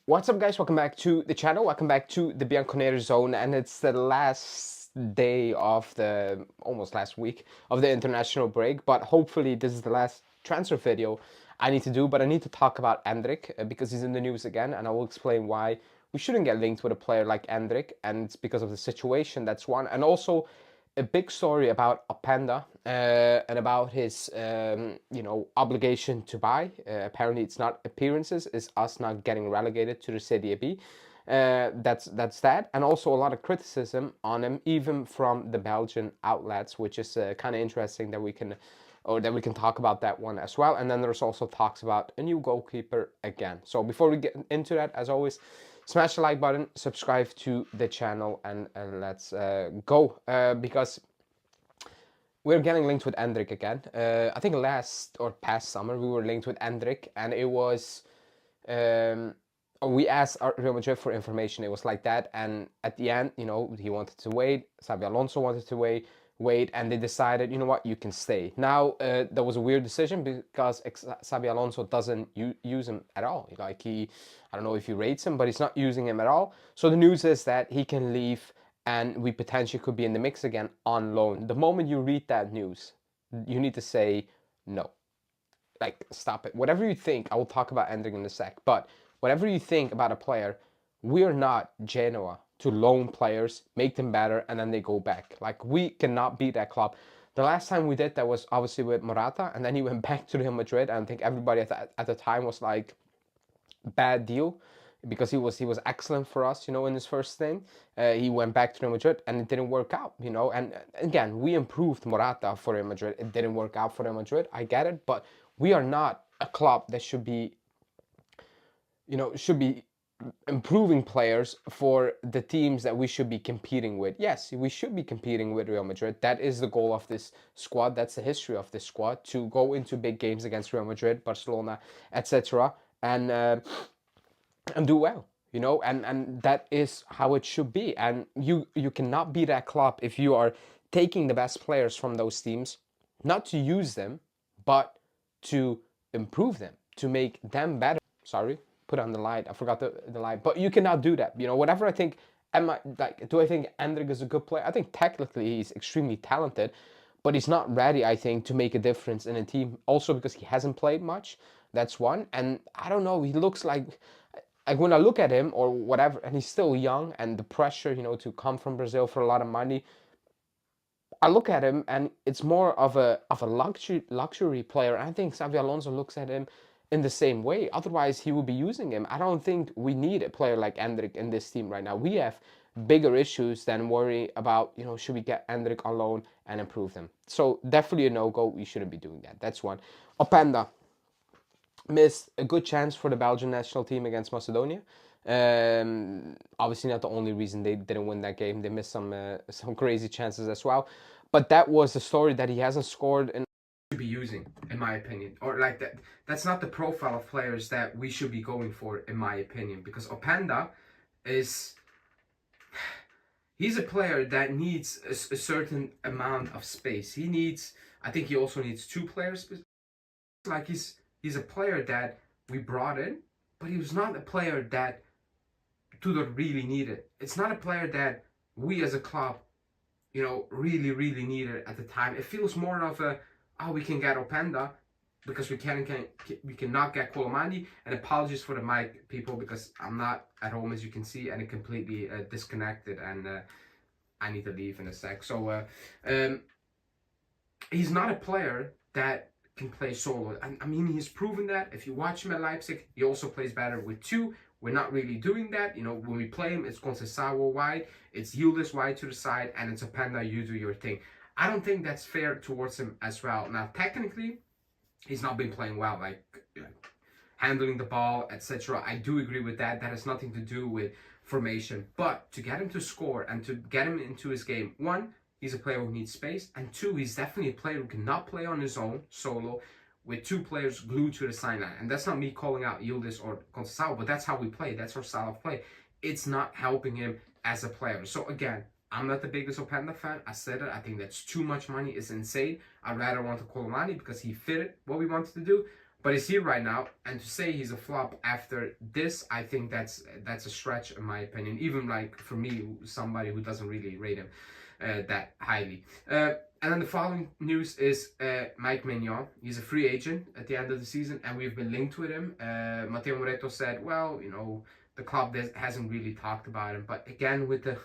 What's up, guys? Welcome back to the channel. Welcome back to the Bianconeri zone, and it's the last day of the almost last week of the international break. But hopefully, this is the last transfer video I need to do. But I need to talk about Endrick because he's in the news again, and I will explain why we shouldn't get linked with a player like Endrick, and it's because of the situation. That's one, and also a big story about Openda and about his obligation to buy. Apparently, it's not appearances; it's us not getting relegated to the Serie B. That's that, and also a lot of criticism on him, even from the Belgian outlets, which is kind of interesting that we can talk about that one as well. And then there's also talks about a new goalkeeper again. So before we get into that, as always, smash the like button, subscribe to the channel, and let's go because we're getting linked with Endrick again. I think last or past summer we were linked with Endrick, and it was we asked Real Madrid for information. It was like that, and at the end, he wanted to wait. Xabi Alonso wanted to wait, and they decided, you know what, you can stay. Now, that was a weird decision because Xabi Alonso doesn't use him at all. Like I don't know if he rates him, but he's not using him at all. So the news is that he can leave, and we potentially could be in the mix again on loan. The moment you read that news, you need to say no. Like, stop it. Whatever you think, I will talk about Endrick in a sec, but whatever you think about a player, we're not Genoa to loan players, make them better, and then they go back. Like, we cannot beat that club. The last time we did that was obviously with Morata, and then he went back to Real Madrid, and I think everybody at the time was like, bad deal, because he was excellent for us, in his first thing. He went back to Real Madrid, and it didn't work out, And again, we improved Morata for Real Madrid. It didn't work out for Real Madrid. I get it, but we are not a club that should be improving players for the teams that we should be competing with. Yes, we should be competing with Real Madrid. That is the goal of this squad. That's the history of this squad, to go into big games against Real Madrid, Barcelona, etc. and do well, and that is how it should be. And you cannot be that club if you are taking the best players from those teams, not to use them, but to improve them, to make them better. Sorry, put on the light. I forgot the light. But you cannot do that. Whatever I think, do I think Endrick is a good player? I think technically he's extremely talented, but he's not ready, I think, to make a difference in a team. Also because he hasn't played much. That's one. And I don't know, he looks like when I look at him or whatever, and he's still young, and the pressure, to come from Brazil for a lot of money, I look at him and it's more of a luxury player. I think Xabi Alonso looks at him in the same way. Otherwise, he would be using him. I don't think we need a player like Endrick in this team right now. We have bigger issues than worry about, should we get Endrick on loan and improve them. So definitely a no-go. We shouldn't be doing that. That's one. Openda missed a good chance for the Belgian national team against Macedonia. Obviously not the only reason they didn't win that game. They missed some crazy chances as well. But that was the story that he hasn't scored in should be using, in my opinion. Or like that. That's not the profile of players that we should be going for, in my opinion. Because Openda he's a player that needs a certain amount of space. I think he also needs two players. Like he's a player that we brought in, but he was not a player that Tudor really needed. It's not a player that we as a club, really needed at the time. It feels more of we can get Openda because we cannot get Colomani. And apologies for the mic, people, because I'm not at home, as you can see, and it completely disconnected, and I need to leave in a sec. So he's not a player that can play solo. I mean, he's proven that. If you watch him at Leipzig, he also plays better with two. We're not really doing that. When we play him, it's Conceição wide, it's Yildiz wide to the side, and it's Openda, you do your thing. I don't think that's fair towards him as well. Now, technically, he's not been playing well, like handling the ball, etc. I do agree with that. That has nothing to do with formation. But to get him to score and to get him into his game, one, he's a player who needs space, and two, he's definitely a player who cannot play on his own, solo, with two players glued to the sideline. And that's not me calling out Yildiz or Conceição, but that's how we play. That's our style of play. It's not helping him as a player. So again, I'm not the biggest Openda fan. I said it. I think that's too much money. It's insane. I'd rather want to Colomani because he fitted what we wanted to do. But he's here right now, and to say he's a flop after this, I think that's a stretch in my opinion. Even like for me, somebody who doesn't really rate him that highly. And then the following news is Mike Maignan. He's a free agent at the end of the season, and we've been linked with him. Matteo Moretto said, well, you know, the club hasn't really talked about him. But again, with the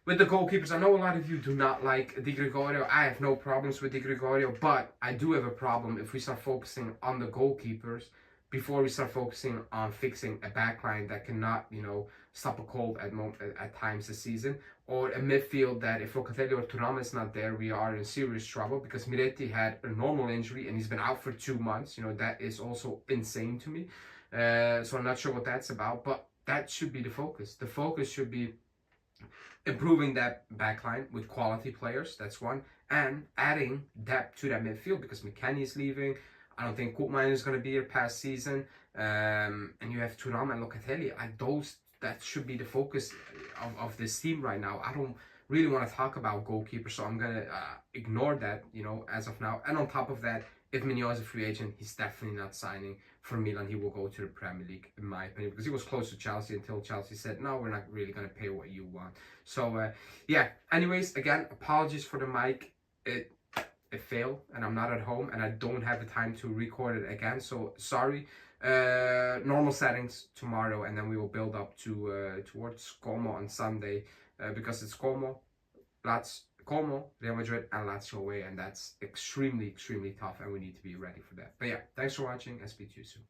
goalkeepers, I know a lot of you do not like Di Gregorio. I have no problems with Di Gregorio, but I do have a problem if we start focusing on the goalkeepers before we start focusing on fixing a backline that cannot, you know, stop a cold at times this season, or a midfield that if Locatelli or Thuram is not there, we are in serious trouble, because Miretti had a normal injury and he's been out for 2 months. You know, that is also insane to me. So I'm not sure what that's about, but that should be the focus. The focus should be improving that backline with quality players, that's one, and adding depth to that midfield, because McKennie is leaving. I don't think Koopman is going to be here past season, and you have Thuram and Locatelli. That should be the focus of this team right now. I don't really want to talk about goalkeepers, so I'm going to ignore that, you know, as of now. And on top of that, if Maignan is a free agent, he's definitely not signing for Milan. He will go to the Premier League, in my opinion, because he was close to Chelsea until Chelsea said, no, we're not really going to pay what you want. So, yeah. Anyways, again, apologies for the mic. It failed, and I'm not at home, and I don't have the time to record it again. So, sorry. Normal settings tomorrow, and then we will build up to towards Como on Sunday, because it's Como, Real Madrid, and Lazio away, and that's extremely tough, and we need to be ready for that. But yeah, thanks for watching. I'll speak to you soon.